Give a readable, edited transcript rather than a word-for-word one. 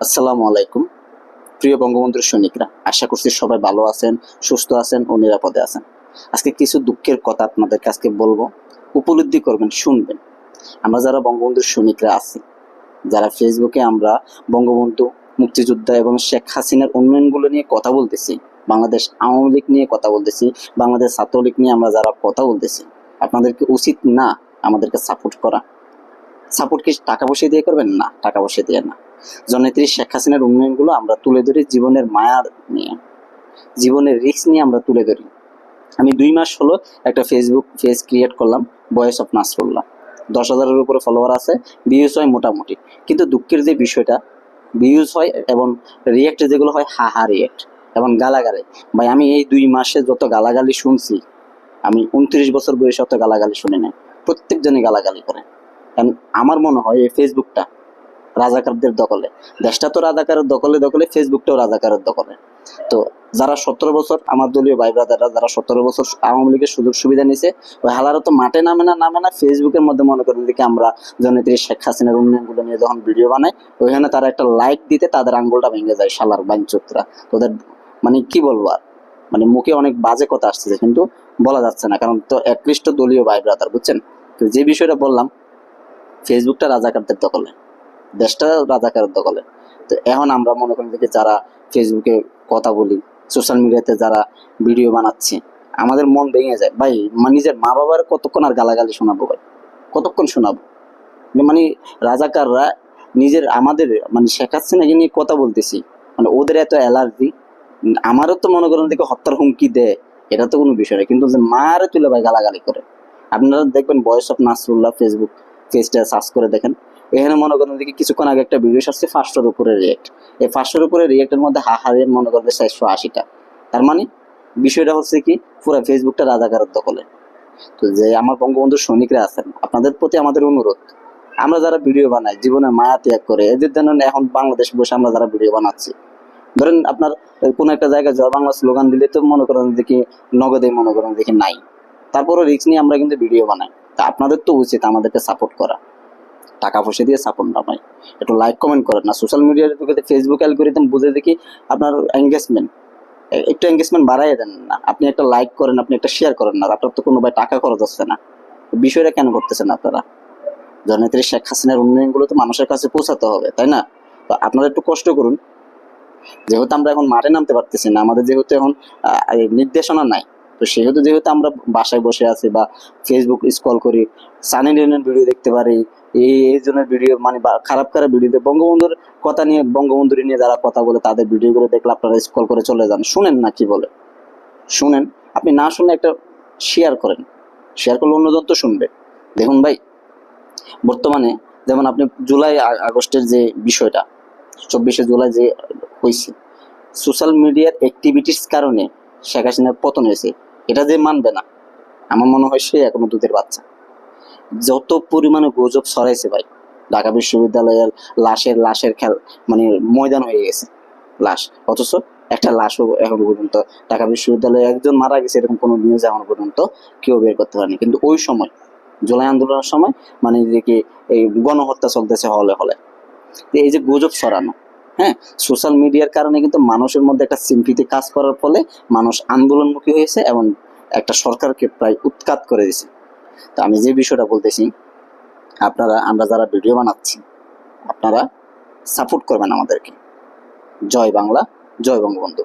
আসসালামু আলাইকুম প্রিয় বঙ্গবন্ধুর সৈনিকরা, আশা করছি সবাই ভালো আছেন, সুস্থ আছেন ও নিরাপদে আছেন। আজকে কিছু দুঃখের কথা আপনাদের কাছে বলবো, উপলব্ধি করবেন, শুনবেন। আমরা যারা বঙ্গবন্ধুর সৈনিকরা আছি, যারা ফেসবুকে আমরা বঙ্গবন্ধু, মুক্তিযোদ্ধা এবং শেখ হাসিনার উন্নয়নগুলো নিয়ে কথা বলতেছি, বাংলাদেশ আওয়ামী লীগ নিয়ে কথা বলতেছি, বাংলাদেশ ছাত্রলীগ নিয়ে আমরা যারা কথা বলতেছি, আপনাদেরকে উচিত না আমাদেরকে সাপোর্ট করা? সাপোর্ট কি টাকা পয়সা দিয়ে করবেন? না, টাকা পয়সা দিয়ে না। জননেত্রী শেখ হাসিনার উন্নয়নগুলো আমরা তুলে ধরি জীবনের মায়ার নিয়ে, জীবনের রিস্ক নিয়ে আমরা তুলে ধরি। আমি 2 মাস হলো একটা ফেসবুক পেজ ক্রিয়েট করলাম, ভয়েস অফ নাসরুল্লাহ। 10,000-এর উপরে ফলোয়ার আছে, ভিউজ হয় মোটামুটি। কিন্তু দুঃখের যে বিষয়টা, ভিউজ হয় এবং রিয়েক্ট যেগুলো হয়, হা রিয়েক্ট এবং গালাগালি। ভাই, আমি এই 2 মাসে যত গালাগালি শুনছি, আমি 29 বছর বয়সে অত গালাগালি শুনি নাই। প্রত্যেকজনই গালাগালি করে। কারণ আমার মনে হয় এই ফেসবুকটা রাজাকারদের দখলে। দেশটা তো রাজাকারের দখলে দখলে, ফেসবুকটাও রাজাকারের দখলে। তো যারা 17 বছর, আমার দলীয় ভাই ব্রাদাররা যারা 17 বছর আওয়ামী লীগের সুযোগ সুবিধা নিছে, ওই হালারা তো মাঠে নামে না ফেসবুকের মধ্যে মনে করেন দেখি আমরা জননেত্রী শেখ হাসিনার উন্নয়নগুলো নিয়ে যখন ভিডিও বানাই, ওইখানে তারা একটা লাইক দিতে তাদের আঙ্গুলটা ভেঙে যায়, শালার বাঞ্চুতরা। তোদের মানে কি বলবো আর, মানে মুখে অনেক বাজে কথা আসতেছে কিন্তু বলা যাচ্ছে না, কারণ তো অ্যাটলিস্ট দলীয় ভাই ব্রাদার, বুঝছেন? তো যে বিষয়টা বললাম, ফেসবুকটা রাজাকারদের দখলে, দেশটা রাজাকারের দখলে। তো এখন আমরা মনে করি যে যারা ফেসবুকে কথা বলি, সোশ্যাল মিডিয়াতে যারা ভিডিও বানাচ্ছি, আমাদের মন ভেঙে যায় ভাই। নিজের মা বাবার কতক্ষণ আর গালাগালি শোনাবো ভাই? কতক্ষণ শোনাবো? মানে রাজাকাররা নিজের আমাদের মানে শেখ হাসিনাকে নিয়ে কথা বলতেছি, মানে ওদের এত অ্যালার্জি। আমারও তো মনে করেন দেখে হত্যার হুমকি দেয়, এটা তো কোনো বিষয় না, কিন্তু যে মারে তুলে ভাই গালাগালি করে। আপনারা দেখবেন ভয়েস অফ নাসরুল্লাহ ফেসবুক পেজটা সার্চ করে দেখেন, এখানে মনে করেন দেখি কিছুক্ষণ আগে একটা ভিডিও আসছে 500-এর উপরে রিয়েক্ট। এই 500-এর উপরে রিয়েক্টের মধ্যে হাহারের মনে করেন 480টা। তার মানে বিষয়টা হচ্ছে কি, পুরো ফেসবুকটা রাজাকারের দখলে। তো যে আমার বঙ্গবন্ধুর সৈনিকরা আছেন, আপনাদের প্রতি আমাদের অনুরোধ, আমরা যারা ভিডিও বানাই জীবনের মায়া ত্যাগ করে, এদের জন্য এখন বাংলাদেশ বসে আমরা যারা ভিডিও বানাচ্ছি, ধরেন আপনার কোন একটা জায়গায় জয় বাংলা স্লোগান দিলে তো মনে করেন দেখি নগদে মনে করেন দেখি নাই, তারপরও রিস্ক নিয়ে আমরা কিন্তু ভিডিও বানাই। তা আপনাদের তো উচিত আমাদেরকে সাপোর্ট করা, টাকা পয়সা দিয়ে সাপোর্ট না ভাই। একটু লাইক কমেন্ট করেন না, সোশ্যাল মিডিয়ার ফেসবুক অ্যালগরিদম বুঝে দেখি আপনার এঙ্গেজমেন্ট, একটু এঙ্গেজমেন্ট বাড়াই দেন না। আপনি একটা লাইক করেন, আপনি একটা শেয়ার করেন না, আপনার তো কোনো ভাই টাকা খরচ হচ্ছে না। বিষয়টা কেন করতেছেন আপনারা? জননেত্রী শেখ হাসিনার উন্নয়নগুলো তো মানুষের কাছে পৌঁছাতে হবে, তাই না? তো আপনারা একটু কষ্ট করুন। যেহেতু আমরা এখন মাঠে নামতে পারতেছি না, আমাদের যেহেতু এখন নির্দেশনা নাই, তো সেহেতু যেহেতু আমরা বাসায় বসে আছি বা ফেসবুক স্ক্রল করি, সানি লিওনের ভিডিও দেখতে পারি, এই জনের ভিডিও মানে খারাপ খারাপ ভিডিও, বঙ্গবন্ধুর কথা নিয়ে, বঙ্গবন্ধুর নিয়ে যারা কথা বলে তাদের ভিডিওগুলো দেখলে আপনারা স্ক্রল করে চলে যান, শুনেন না কি বলে, শুনেন। আপনি না শুনে একটা শেয়ার করেন, শেয়ার করলে অন্যজন তো শুনবে। দেখুন ভাই, বর্তমানে যেমন আপনি জুলাই আগস্টের যে বিষয়টা, 24শে জুলাই যে হয়েছে, সোশ্যাল মিডিয়ার অ্যাক্টিভিটিস কারণে শেখ হাসিনার পতন হয়েছে, এটা যে মানবে না, আমার মনে হয় সে এখনো দুধের বাচ্চা। যত পরিমাণে গুজব ছড়াইছে ভাই, ঢাকা বিশ্ববিদ্যালয়ের লাশের খেল মানে ময়দান হয়ে গেছে লাশ, অথচ একটা লাশও এখনো পর্যন্ত ঢাকা বিশ্ববিদ্যালয়ে একজন মারা গেছে এরকম কোনো নিউজ এখনো পর্যন্ত কেউ বের করতে পারেনি। কিন্তু ওই সময় জুলাই আন্দোলনের সময় মানে যে কি এই গণহত্যা চলতেছে হলে হলে। এই যে গুজব ছড়ানো, হ্যাঁ, সোশ্যাল মিডিয়ার কারণে কিন্তু মানুষের মধ্যে একটা সিম্পিতি কাজ করার ফলে মানুষ আন্দোলনমুখী হয়েছে এবং একটা সরকারকে প্রায় উৎখাত করে দিয়েছে। তো আমি যে বিষয়টা বলতেছি, আমরা যারা ভিডিও বানাচ্ছি, আপনারা সাপোর্ট করবেন আমাদেরকে। জয় বাংলা, জয় বঙ্গবন্ধু।